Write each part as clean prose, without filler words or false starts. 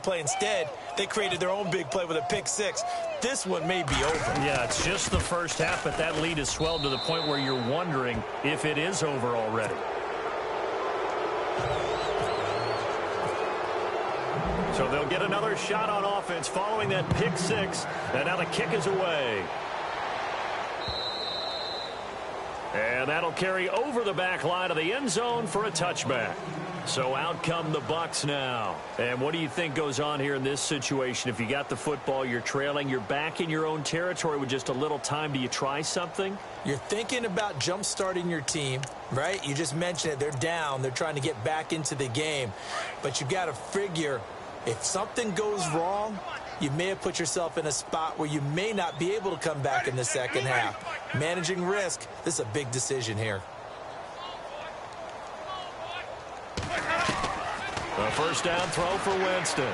play instead. They created their own big play with a pick six. This one may be over. Yeah, it's just the first half, but that lead has swelled to the point where you're wondering if it is over already. So they'll get another shot on offense following that pick six, and now the kick is away. And that'll carry over the back line of the end zone for a touchback. So out come the Bucs now. And what do you think goes on here in this situation? If you got the football, you're trailing, you're back in your own territory with just a little time. Do you try something? You're thinking about jump-starting your team, right? You just mentioned it. They're down. They're trying to get back into the game. But you've got to figure if something goes wrong, you may have put yourself in a spot where you may not be able to come back in the second half. Managing risk, this is a big decision here. A first down throw for Winston.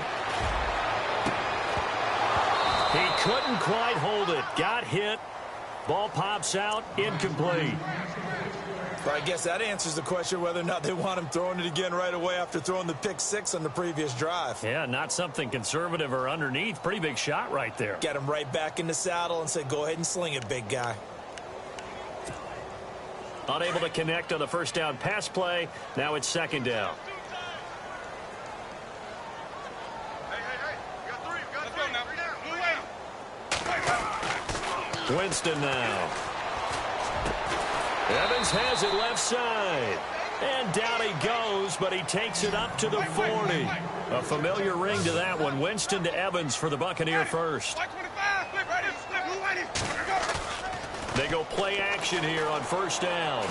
He couldn't quite hold it. Got hit. Ball pops out. Incomplete. Well, I guess that answers the question whether or not they want him throwing it again right away after throwing the pick six on the previous drive. Yeah, not something conservative or underneath. Pretty big shot right there. Get him right back in the saddle and say, go ahead and sling it, big guy. Unable to connect on the first down pass play. Now it's second down. Winston now. Evans has it left side. And down he goes, but he takes it up to the 40. A familiar ring to that one. Winston to Evans for the Buccaneer first. They go play action here on first down.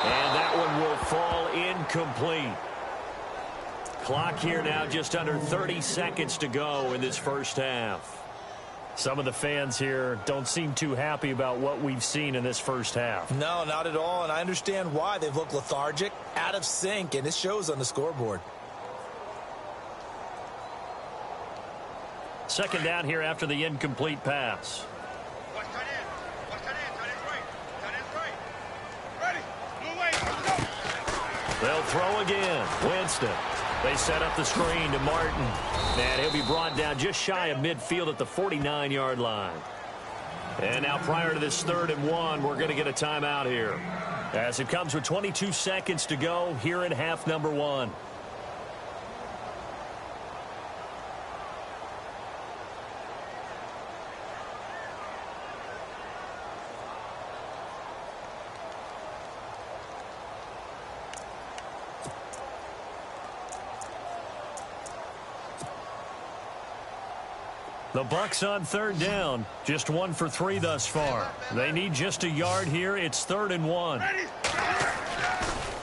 And that one will fall incomplete. Clock here now just under 30 seconds to go in this first half. Some of the fans here don't seem too happy about what we've seen in this first half. No, not at all, and I understand why. They've looked lethargic, out of sync, and it shows on the scoreboard. Second down here after the incomplete pass. They'll throw again. Winston. They set up the screen to Martin. And he'll be brought down just shy of midfield at the 49-yard line. And now prior to this 3rd and 1, we're going to get a timeout here. As it comes with 22 seconds to go here in half number 1. The Bucs on 3rd down. Just 1 for 3 thus far. They need just a yard here. It's 3rd and 1.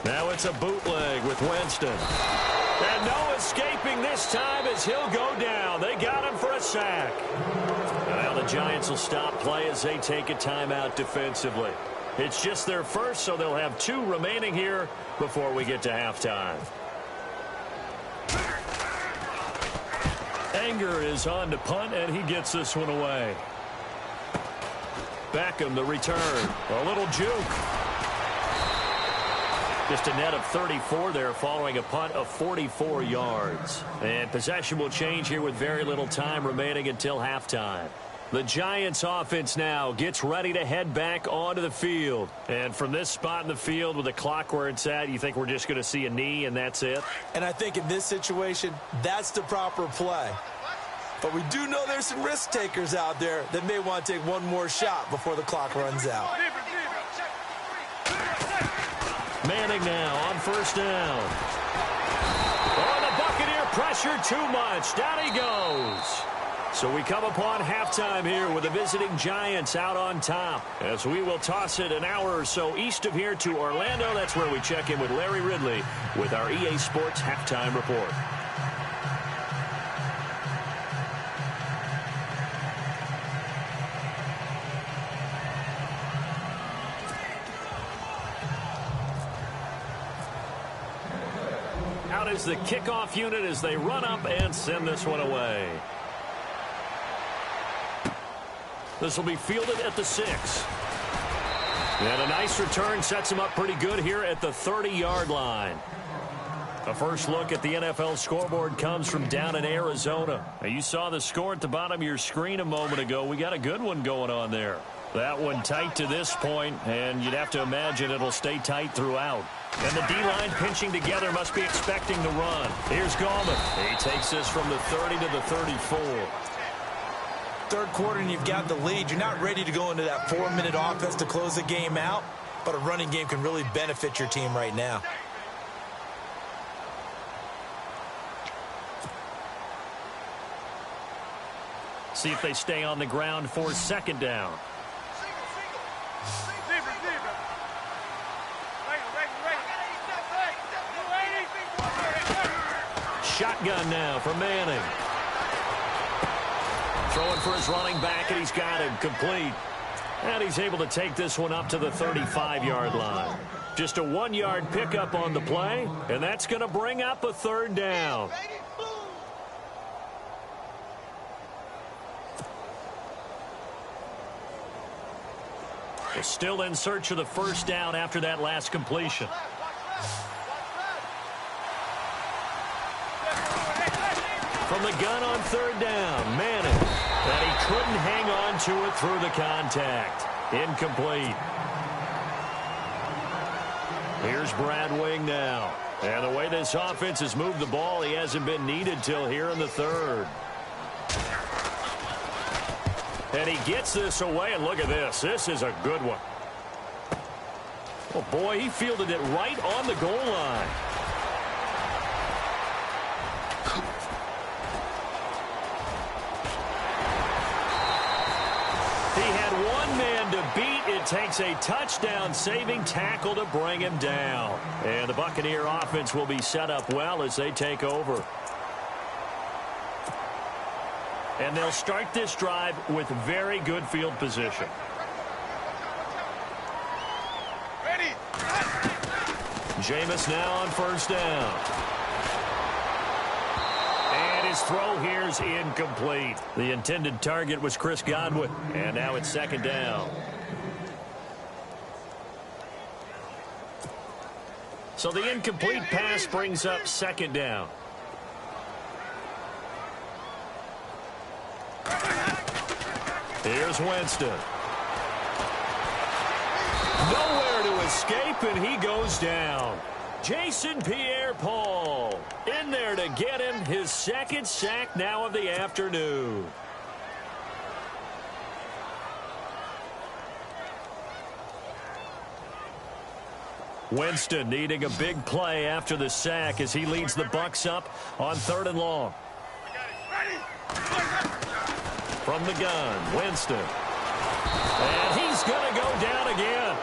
Now it's a bootleg with Winston. And no escaping this time as he'll go down. They got him for a sack. Well, the Giants will stop play as they take a timeout defensively. It's just their first, so they'll have 2 remaining here before we get to halftime. Anger is on to punt, and he gets this one away. Beckham, the return. A little juke. Just a net of 34 there following a punt of 44 yards. And possession will change here with very little time remaining until halftime. The Giants offense now gets ready to head back onto the field. And from this spot in the field with the clock where it's at, you think we're just going to see a knee and that's it? And I think in this situation, that's the proper play. But we do know there's some risk takers out there that may want to take one more shot before the clock runs out. Manning now on first down. Oh, the Buccaneer pressure too much. Down he goes. So we come upon halftime here with the visiting Giants out on top. As we will toss it an hour or so east of here to Orlando. That's where we check in with Larry Ridley with our EA Sports Halftime Report. Out is the kickoff unit as they run up and send this one away. This will be fielded at the 6. And a nice return sets him up pretty good here at the 30-yard line. A first look at the NFL scoreboard comes from down in Arizona. Now, you saw the score at the bottom of your screen a moment ago. We got a good one going on there. That one tight to this point, and you'd have to imagine it'll stay tight throughout. And the D-line pinching together must be expecting the run. Here's Gallman. He takes this from the 30 to the 34. Third quarter and you've got the lead. You're not ready to go into that 4-minute offense to close the game out, but a running game can really benefit your team right now. See if they stay on the ground for second down. Shotgun now for Manning. Throwing for his running back, and he's got him complete. And he's able to take this one up to the 35-yard line. Just a 1-yard pickup on the play, and that's going to bring up a third down. They're still in search of the first down after that last completion. From the gun on third down, Manning. And he couldn't hang on to it through the contact. Incomplete. Here's Brad Wing now. And the way this offense has moved the ball, he hasn't been needed till here in the third. And he gets this away, and look at this. This is a good one. Oh, boy, he fielded it right on the goal line. He had one man to beat. It takes a touchdown-saving tackle to bring him down. And the Buccaneer offense will be set up well as they take over. And they'll start this drive with very good field position. Ready. Jameis now on first down. And his throw here is incomplete. The intended target was Chris Godwin. And now it's second down. So the incomplete pass brings up second down. Here's Winston. Nowhere to escape, and he goes down. Jason Pierre-Paul in there to get him his second sack now of the afternoon. Winston needing a big play after the sack as he leads the Bucs up on 3rd and long. From the gun, Winston. And he's going to go down again.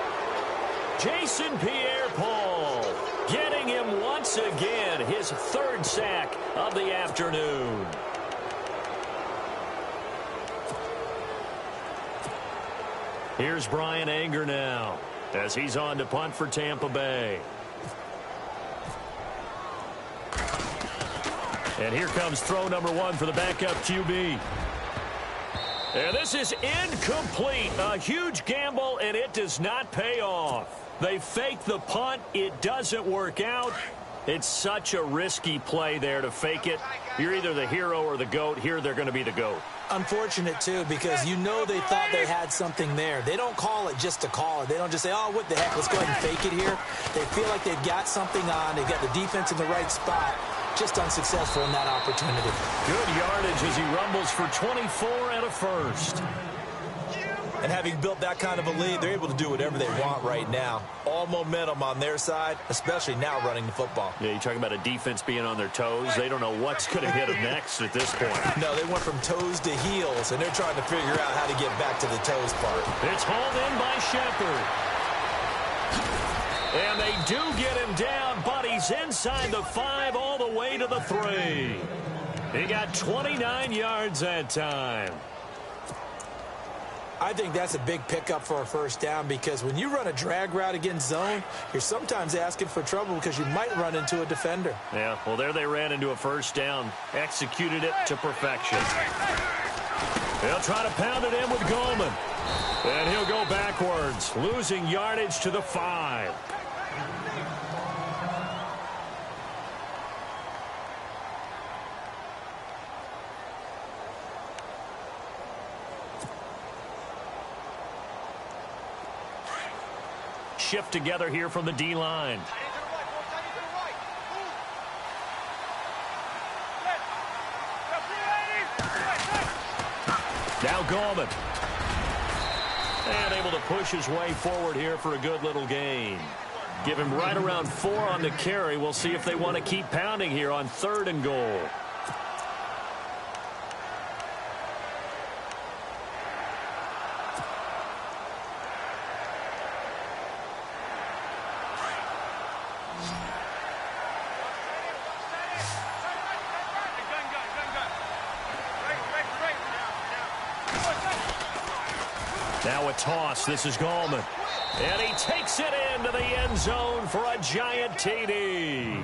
Jason Pierre-Paul getting him once again, his 3rd sack of the afternoon. Here's Brian Anger now as he's on to punt for Tampa Bay. And here comes throw number 1 for the backup QB. And this is incomplete. A huge gamble, and it does not pay off. They fake the punt. It doesn't work out. It's such a risky play there to fake it. You're either the hero or the GOAT. Here they're going to be the GOAT. Unfortunate, too, because you know they thought they had something there. They don't call it just to call it. They don't just say, oh, what the heck, let's go ahead and fake it here. They feel like they've got something on. They've got the defense in the right spot. Just unsuccessful in that opportunity. Good yardage as he rumbles for 24 and a first. And having built that kind of a lead, they're able to do whatever they want right now. All momentum on their side, especially now running the football. Yeah, you're talking about a defense being on their toes. They don't know what's going to hit them next at this point. No, they went from toes to heels, and they're trying to figure out how to get back to the toes part. It's hauled in by Shepard. And they do get him down, but he's inside the 5 all the way to the 3. He got 29 yards that time. I think that's a big pickup for a first down because when you run a drag route against zone, you're sometimes asking for trouble because you might run into a defender. Yeah, well, there they ran into a first down. Executed it to perfection. They'll try to pound it in with Gallman. And he'll go backwards, losing yardage to the 5. shift together here from the D-line. Now Gallman. And able to push his way forward here for a good little gain. Give him right around 4 on the carry. We'll see if they want to keep pounding here on 3rd and goal. Now a toss. This is Gallman. And he takes it into the end zone for a giant TD.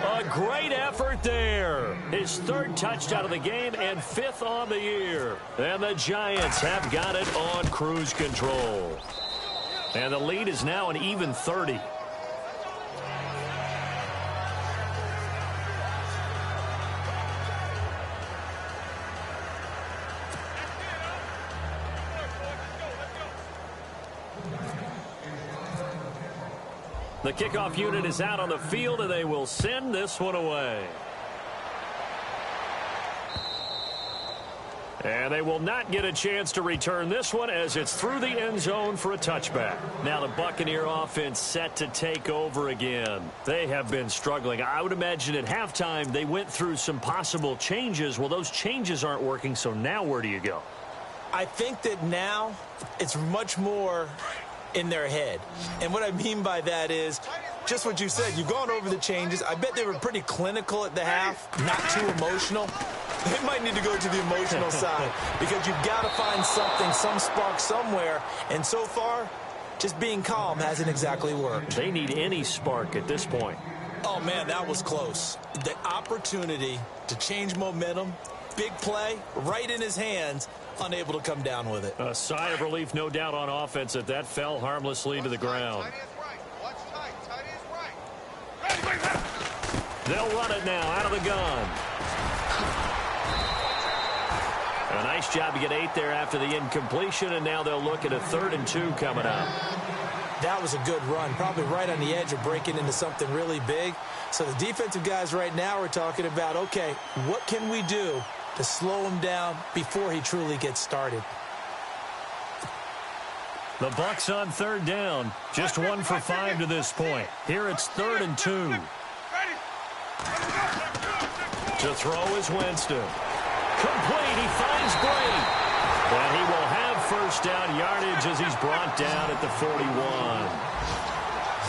A great effort there. His 3rd touchdown of the game and 5th on the year. And the Giants have got it on cruise control. And the lead is now an even 30. The kickoff unit is out on the field, and they will send this one away. And they will not get a chance to return this one as it's through the end zone for a touchback. Now the Buccaneer offense set to take over again. They have been struggling. I would imagine at halftime they went through some possible changes. Well, those changes aren't working, so now where do you go? I think that now it's much more in their head. And what I mean by that is just what you said. You've gone over the changes. I bet they were pretty clinical at the half, not too emotional. They might need to go to the emotional side because you've got to find something, some spark somewhere. And so far, just being calm hasn't exactly worked. They need any spark at this point. Oh, man, that was close. The opportunity to change momentum, big play, right in his hands, unable to come down with it. A sigh of relief, no doubt, on offense that that fell harmlessly to the ground. They'll run it now out of the gun. A nice job to get 8 there after the incompletion, and now they'll look at a 3rd and 2 coming up. That was a good run, probably right on the edge of breaking into something really big. So the defensive guys right now are talking about, okay, what can we do to slow him down before he truly gets started? The Bucs on 3rd down. Just 1 for 5 to this point. Here it's 3rd and 2. To throw is Winston. Complete. He finds Brate. And he will have first down yardage as he's brought down at the 41.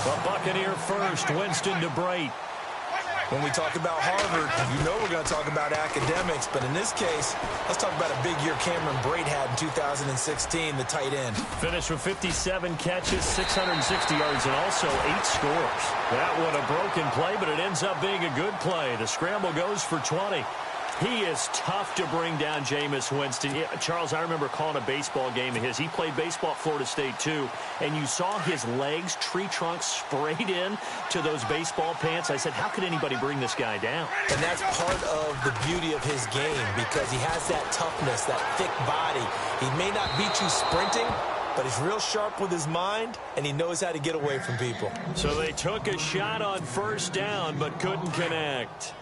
The Buccaneer first. Winston to Brate. When we talk about Harvard, you know we're going to talk about academics, but in this case, let's talk about a big year Cameron Brate had in 2016, the tight end. Finished with 57 catches, 660 yards, and also 8 scores. That one a broken play, but it ends up being a good play. The scramble goes for 20. He is tough to bring down, Jameis Winston. Yeah, Charles, I remember calling a baseball game of his. He played baseball at Florida State, too, and you saw his legs, tree trunks sprayed in to those baseball pants. I said, how could anybody bring this guy down? And that's part of the beauty of his game because he has that toughness, that thick body. He may not beat you sprinting, but he's real sharp with his mind, and he knows how to get away from people. So they took a shot on first down, but couldn't connect.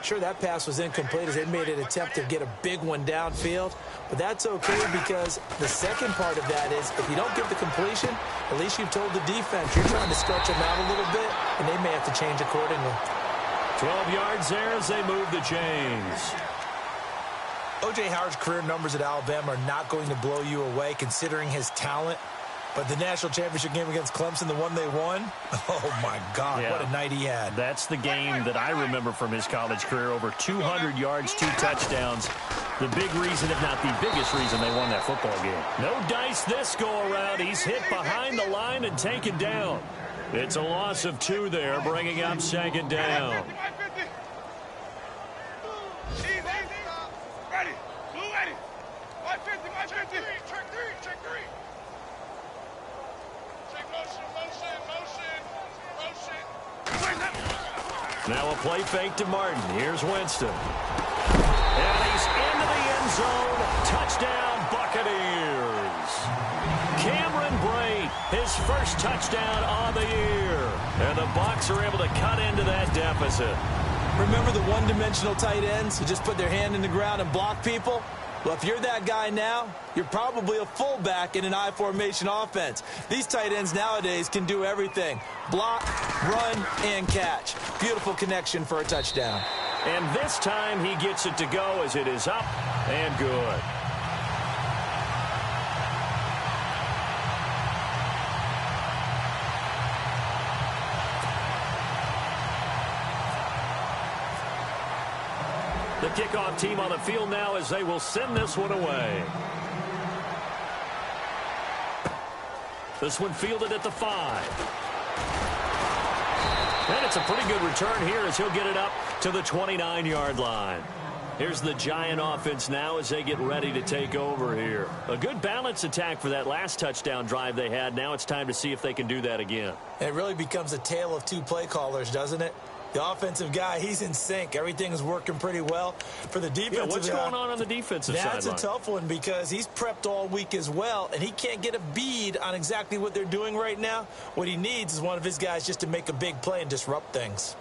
Sure, that pass was incomplete as they made an attempt to get a big one downfield, but that's okay because the second part of that is if you don't get the completion, at least you've told the defense you're trying to stretch them out a little bit, and they may have to change accordingly. 12 yards there as they move the chains. O.J. Howard's career numbers at Alabama are not going to blow you away considering his talent. But the national championship game against Clemson, the one they won, oh, my God, what a night he had. That's the game that I remember from his college career. Over 200 yards, 2 touchdowns. The big reason, if not the biggest reason, they won that football game. No dice this go-around. He's hit behind the line and taken down. It's a loss of 2 there, bringing up 2nd down. Ready. Blue ready. 150, 150. Check 3, check 3. Now a play fake to Martin. Here's Winston. And he's into the end zone. Touchdown, Buccaneers. Cameron Brate his first touchdown on the year. And the Bucs are able to cut into that deficit. Remember the one-dimensional tight ends who just put their hand in the ground and block people? Well, if you're that guy now, you're probably a fullback in an I formation offense. These tight ends nowadays can do everything. Block, run, and catch. Beautiful connection for a touchdown. And this time he gets it to go as it is up and good. The kickoff team on the field now as they will send this one away. This one fielded at the 5. And it's a pretty good return here as he'll get it up to the 29-yard line. Here's the Giant offense now as they get ready to take over here. A good balance attack for that last touchdown drive they had. Now it's time to see if they can do that again. And it really becomes a tale of two play callers, doesn't it? The offensive guy, he's in sync. Everything is working pretty well. For the defensive guy, what's going on the defensive side? That's a tough one because he's prepped all week as well, and he can't get a bead on exactly what they're doing right now. What he needs is one of his guys just to make a big play and disrupt things.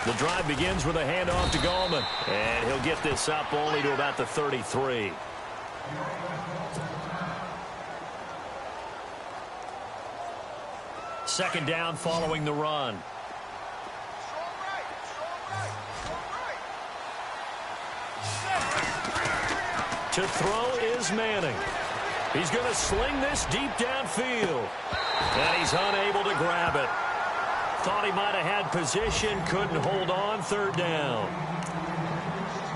The drive begins with a handoff to Gallman. And he'll get this up only to about the 33. Second down following the run. To throw is Manning. He's going to sling this deep downfield. And he's unable to grab it. Thought he might have had position, couldn't hold on, third down.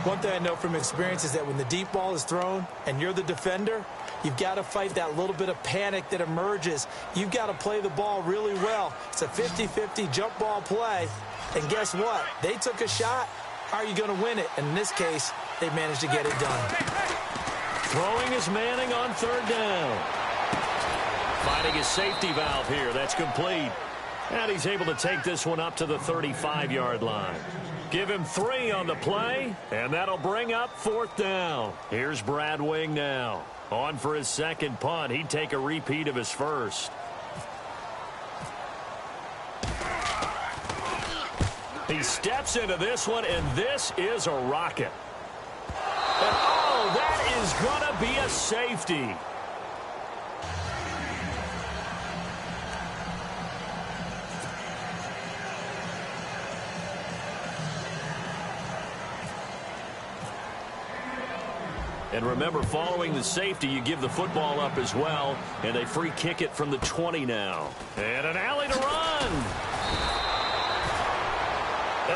One thing I know from experience is that when the deep ball is thrown and you're the defender, you've got to fight that little bit of panic that emerges. You've got to play the ball really well. It's a 50-50 jump ball play. And guess what? They took a shot. How are you going to win it? And in this case, they managed to get it done. Throwing is Manning on third down. Finding his safety valve here. That's complete. And he's able to take this one up to the 35-yard line. Give him 3 on the play, and that'll bring up fourth down. Here's Brad Wing now. On for his second punt. He'd take a repeat of his first. He steps into this one, and this is a rocket. And, oh, that is going to be a safety. And remember, following the safety, you give the football up as well, and they free kick it from the 20 now. And an alley to run.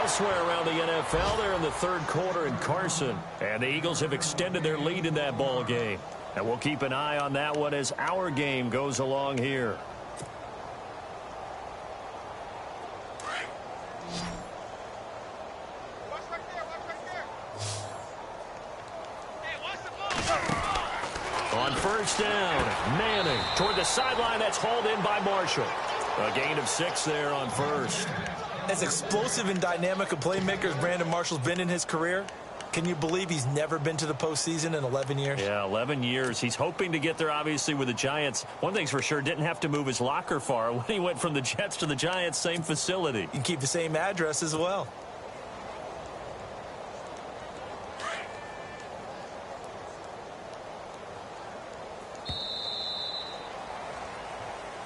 Elsewhere around the NFL, they're in the third quarter in Carson. And the Eagles have extended their lead in that ball game. And we'll keep an eye on that one as our game goes along here. On first down, Manning toward the sideline. That's hauled in by Marshall. A gain of 6 there on first. As explosive and dynamic a playmaker as Brandon Marshall's been in his career, can you believe he's never been to the postseason in 11 years? Yeah, 11 years. He's hoping to get there, obviously, with the Giants. One thing's for sure, didn't have to move his locker far. When he went from the Jets to the Giants, same facility. You can keep the same address as well.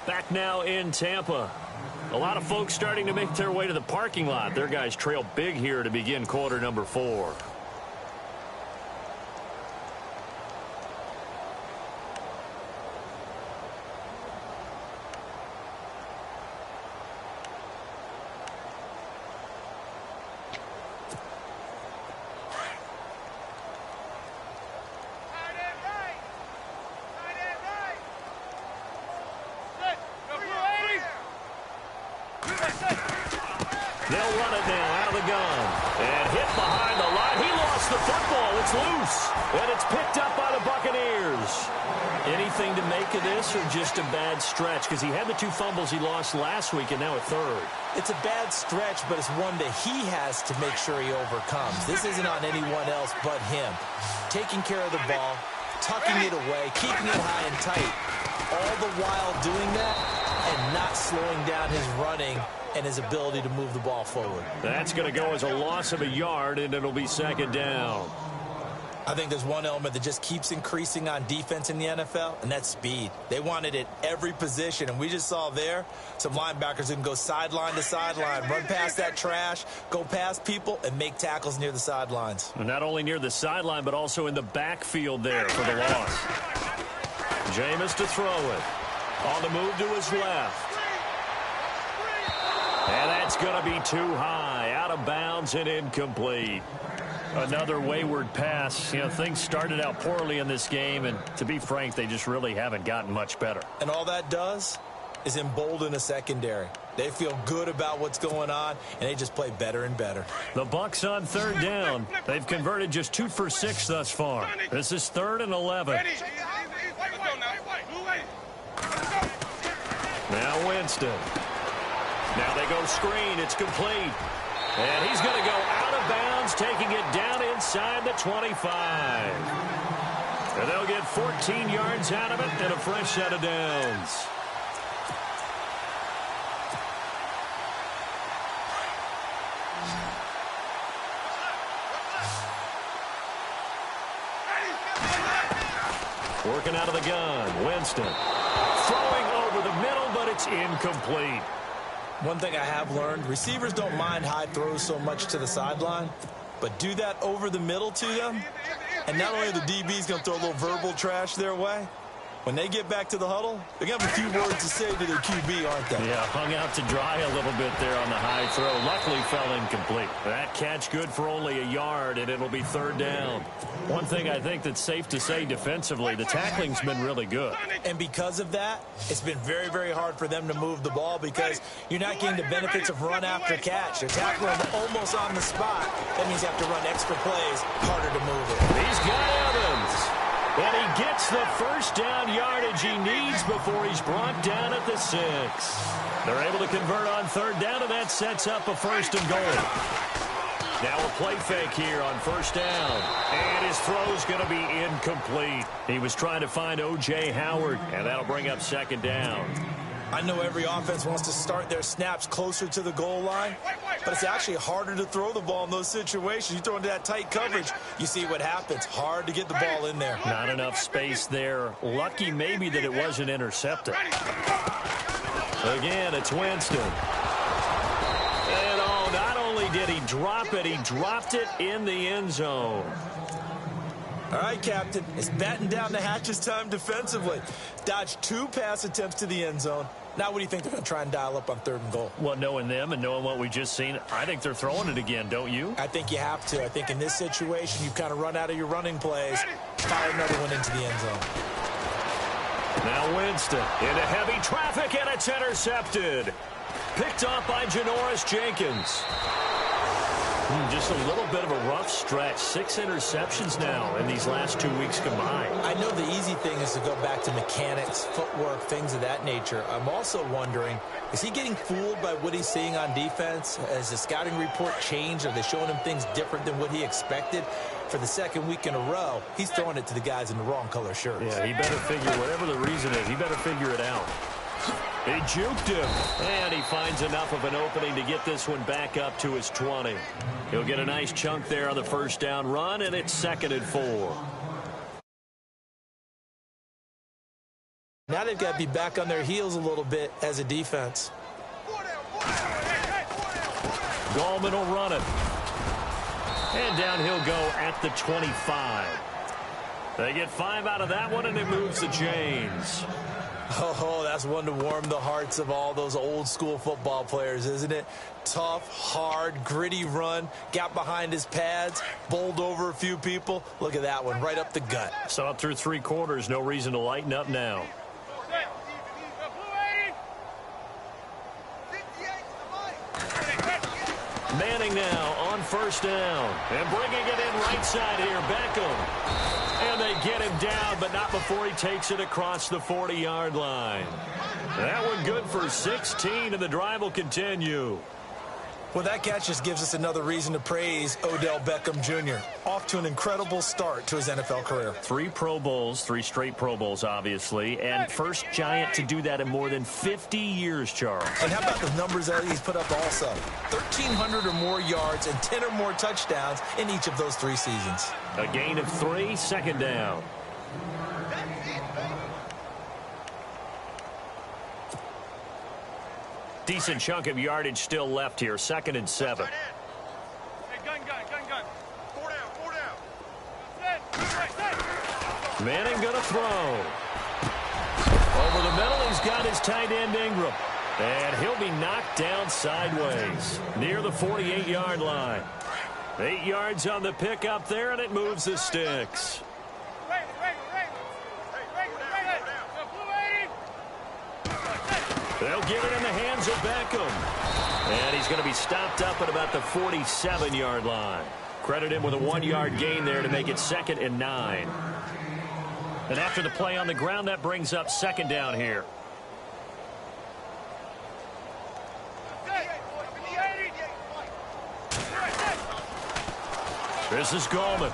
Back now in Tampa. A lot of folks starting to make their way to the parking lot. Their guys trail big here to begin quarter number 4. They'll run it now out of the gun. And hit behind the line. He lost the football. It's loose. And it's picked up by the Buccaneers. Anything to make of this or just a bad stretch? Because he had the 2 fumbles he lost last week and now a third. It's a bad stretch, but it's one that he has to make sure he overcomes. This isn't on anyone else but him. Taking care of the ball, tucking it away, keeping it high and tight, all the while doing that and not slowing down his running and his ability to move the ball forward. That's going to go as a loss of a yard, and it'll be 2nd down. I think there's one element that just keeps increasing on defense in the NFL, and that's speed. They want it at every position, and we just saw there some linebackers who can go sideline to sideline, run past that trash, go past people, and make tackles near the sidelines. And not only near the sideline, but also in the backfield there for the loss. Jameis to throw it. On the move to his left. And that's going to be too high, out of bounds and incomplete. Another wayward pass. You know, things started out poorly in this game, and to be frank, they just really haven't gotten much better. And all that does is embolden a secondary. They feel good about what's going on, and they just play better and better. The Bucs on 3rd down. They've converted just 2 for 6 thus far. This is 3rd and 11. Now Winston. Now they go screen. It's complete. And he's going to go out of bounds, taking it down inside the 25. And they'll get 14 yards out of it and a fresh set of downs. Working out of the gun, Winston. Throwing over the middle, but it's incomplete. One thing I have learned, receivers don't mind high throws so much to the sideline, but do that over the middle to them, and not only are the DBs going to throw a little verbal trash their way, when they get back to the huddle, they're going to have a few words to say to their QB, aren't they? Yeah, hung out to dry a little bit there on the high throw. Luckily fell incomplete. That catch good for only a yard, and it'll be 3rd down. One thing I think that's safe to say defensively, the tackling's been really good. And because of that, it's been very, very hard for them to move the ball because you're not getting the benefits of run after catch. They're tackling almost on the spot. That means you have to run extra plays, harder to move it. He's got Evans. And he gets the 1st down yardage he needs before he's brought down at the 6. They're able to convert on 3rd down, and that sets up a 1st and goal. Now a play fake here on 1st down. And his throw's going to be incomplete. He was trying to find O.J. Howard, and that'll bring up 2nd down. I know every offense wants to start their snaps closer to the goal line, but it's actually harder to throw the ball in those situations. You throw into that tight coverage, you see what happens. Hard to get the ball in there. Not enough space there. Lucky maybe that it wasn't intercepted. Again, it's Winston. And oh, not only did he drop it, he dropped it in the end zone. All right, Captain, it's batten down the hatches time defensively. Dodged 2 pass attempts to the end zone. Now what do you think they're going to try and dial up on 3rd and goal? Well, knowing them and knowing what we just seen, I think they're throwing it again, don't you? I think you have to. I think in this situation, you kind of run out of your running plays, fire another one into the end zone. Now Winston into heavy traffic, and it's intercepted. Picked off by Janoris Jenkins. Just a little bit of a rough stretch. 6 interceptions now in these last 2 weeks combined. I know the easy thing is to go back to mechanics, footwork, things of that nature. I'm also wondering, is he getting fooled by what he's seeing on defense? Has the scouting report changed? Are they showing him things different than what he expected? For the 2nd week in a row, he's throwing it to the guys in the wrong color shirts. Yeah, he better figure, whatever the reason is, he better figure it out. He juked him, and he finds enough of an opening to get this one back up to his 20. He'll get a nice chunk there on the 1st down run, and it's 2nd and 4. Now they've got to be back on their heels a little bit as a defense. Gallman will run it. And down he'll go at the 25. They get 5 out of that one, and it moves to James. Oh, that's one to warm the hearts of all those old school football players, isn't it? Tough, hard, gritty run, got behind his pads, bowled over a few people. Look at that one, right up the gut. Saw it through 3 quarters, no reason to lighten up now. Manning now on first down. And bringing it in right side here, Beckham. And they get him down, but not before he takes it across the 40-yard line. That one good for 16, and the drive will continue. Well, that catch just gives us another reason to praise Odell Beckham Jr. Off to an incredible start to his NFL career. 3 Pro Bowls, 3 straight Pro Bowls, obviously, and first Giant to do that in more than 50 years, Charles. And how about the numbers that he's put up also? 1,300 or more yards and 10 or more touchdowns in each of those 3 seasons. A gain of 3, second down. Decent chunk of yardage still left here. 2nd and 7. Hey, gun. 4 down. Manning going to throw. Over the middle, he's got his tight end Ingram. And he'll be knocked down sideways near the 48-yard line. 8 yards on the pickup there, and it moves the sticks. They'll get it in the hands of Beckham. And he's going to be stopped up at about the 47-yard line. Credit him with a 1-yard gain there to make it 2nd and 9. And after the play on the ground, that brings up 2nd down here. This is Gallman.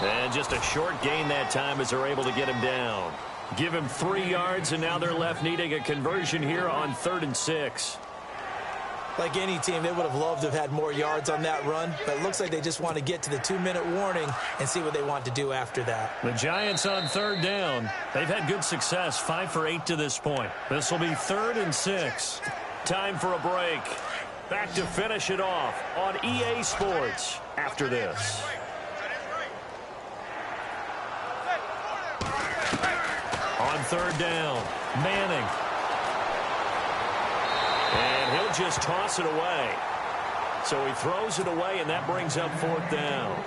And just a short gain that time as they're able to get him down. Give him 3 yards, and now they're left needing a conversion here on 3rd and 6. Like any team, they would have loved to have had more yards on that run, but it looks like they just want to get to the 2-minute warning and see what they want to do after that. The Giants on 3rd down. They've had good success, 5 for 8 to this point. This will be 3rd and 6. Time for a break. Back to finish it off on EA Sports after this. On 3rd down, Manning. And he'll just toss it away. So he throws it away, and that brings up 4th down.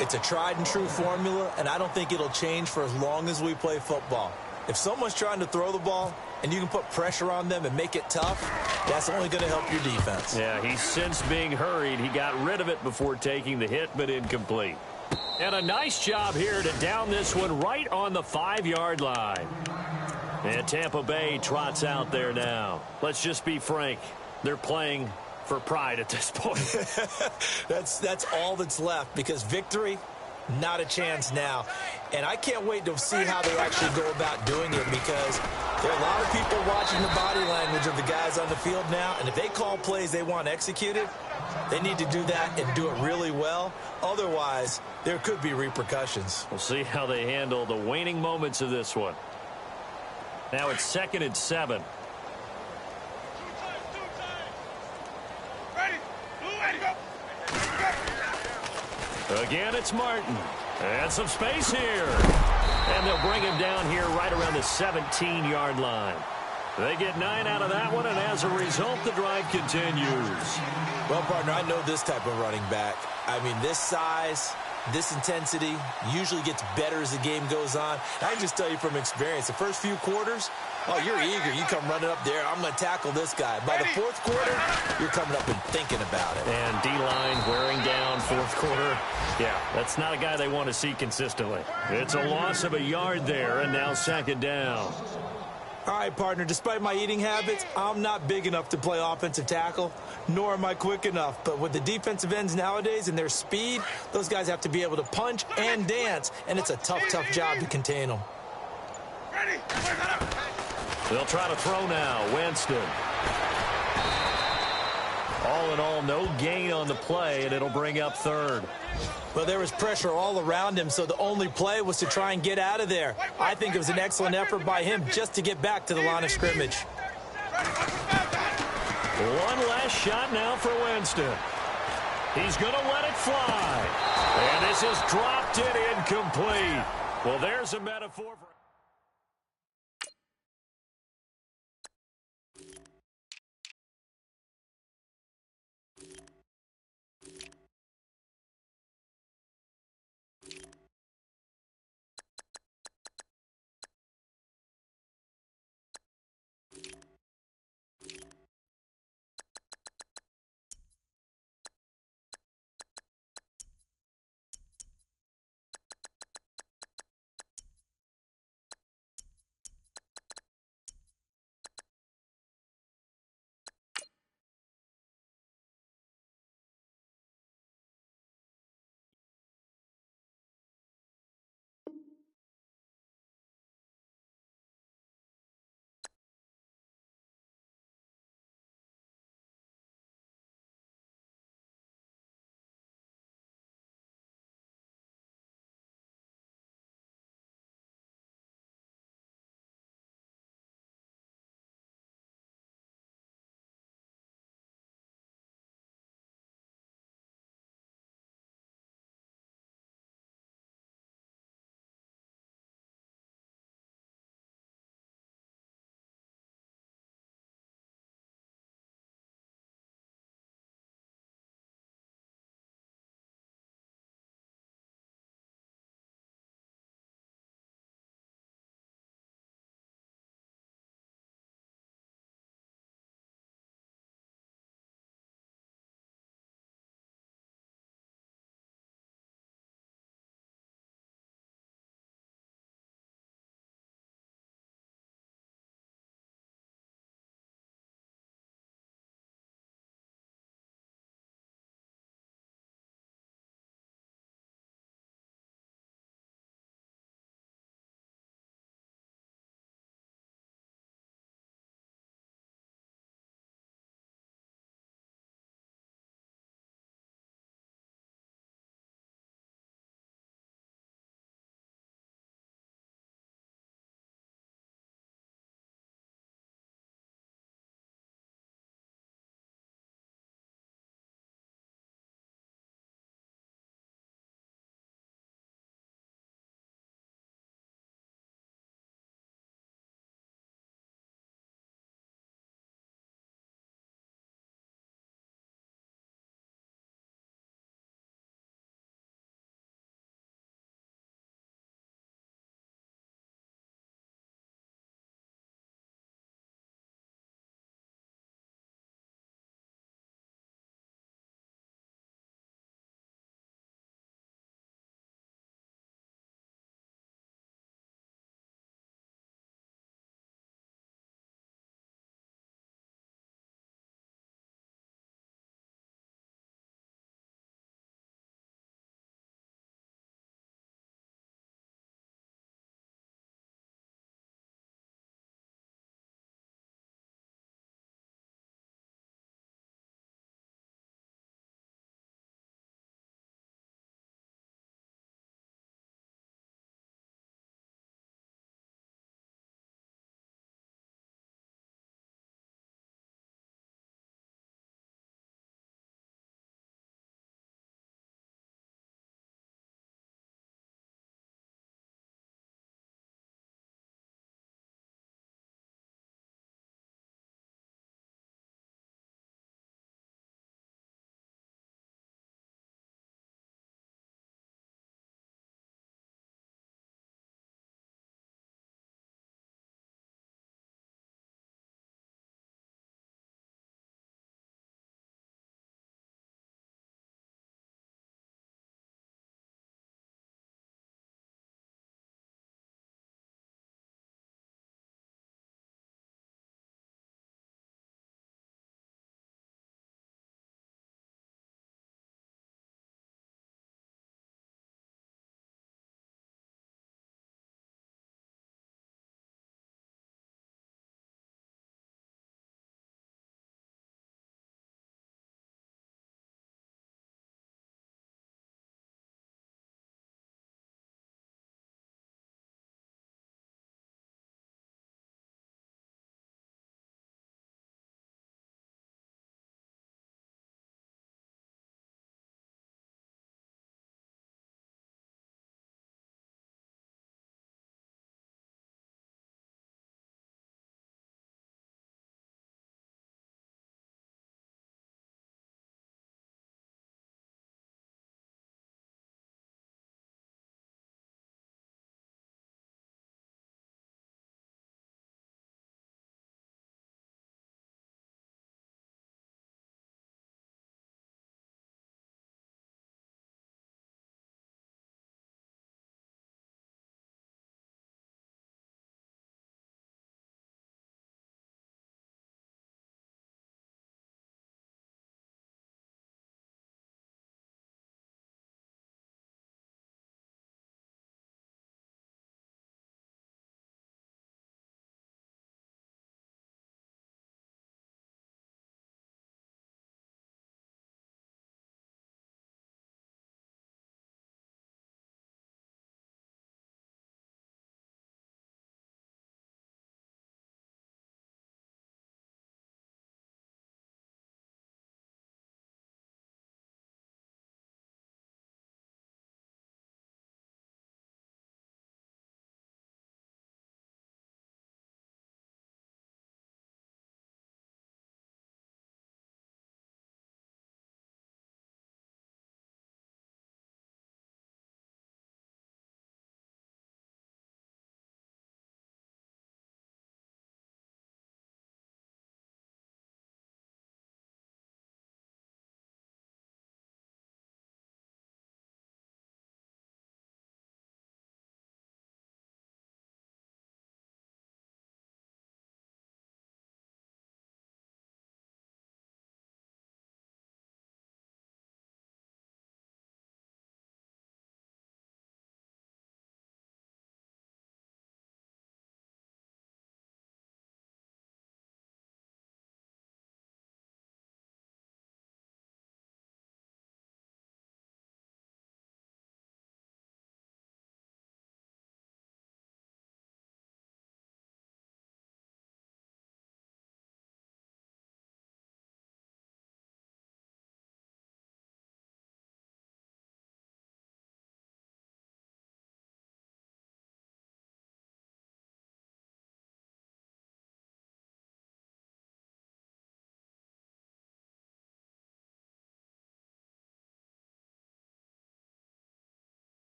It's a tried-and-true formula, and I don't think it'll change for as long as we play football. If someone's trying to throw the ball and you can put pressure on them and make it tough, that's only going to help your defense. Yeah, he's since being hurried. He got rid of it before taking the hit, but incomplete. And a nice job here to down this one right on the 5-yard line. And Tampa Bay trots out there now. Let's just be frank. They're playing for pride at this point. That's all that's left, because victory, not a chance now. And I can't wait to see how they actually go about doing it, because there are a lot of people watching the body language of the guys on the field now, and if they call plays they want executed, they need to do that and do it really well. Otherwise, there could be repercussions. We'll see how they handle the waning moments of this one. Now it's 2nd and 7. Again, it's Martin. And some space here. And they'll bring him down here right around the 17-yard line. They get 9 out of that one, and as a result, the drive continues. Well, partner, I know this type of running back. I mean, this size, this intensity usually gets better as the game goes on. I can just tell you from experience, the first few quarters, oh, you're eager. You come running up there. I'm going to tackle this guy. By the 4th quarter, you're coming up and thinking about it. And D-line wearing down 4th quarter. Yeah, that's not a guy they want to see consistently. It's a loss of a yard there, and now 2nd down. All right, partner, despite my eating habits, I'm not big enough to play offensive tackle, nor am I quick enough. But with the defensive ends nowadays and their speed, those guys have to be able to punch and dance, and it's a tough, tough job to contain them. They'll try to throw now. Winston. All in all, no gain on the play, and it'll bring up 3rd. Well, there was pressure all around him, so the only play was to try and get out of there. I think it was an excellent effort by him just to get back to the line of scrimmage. One last shot now for Winston. He's going to let it fly. And this is dropped it incomplete. Well, there's a metaphor for...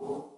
you.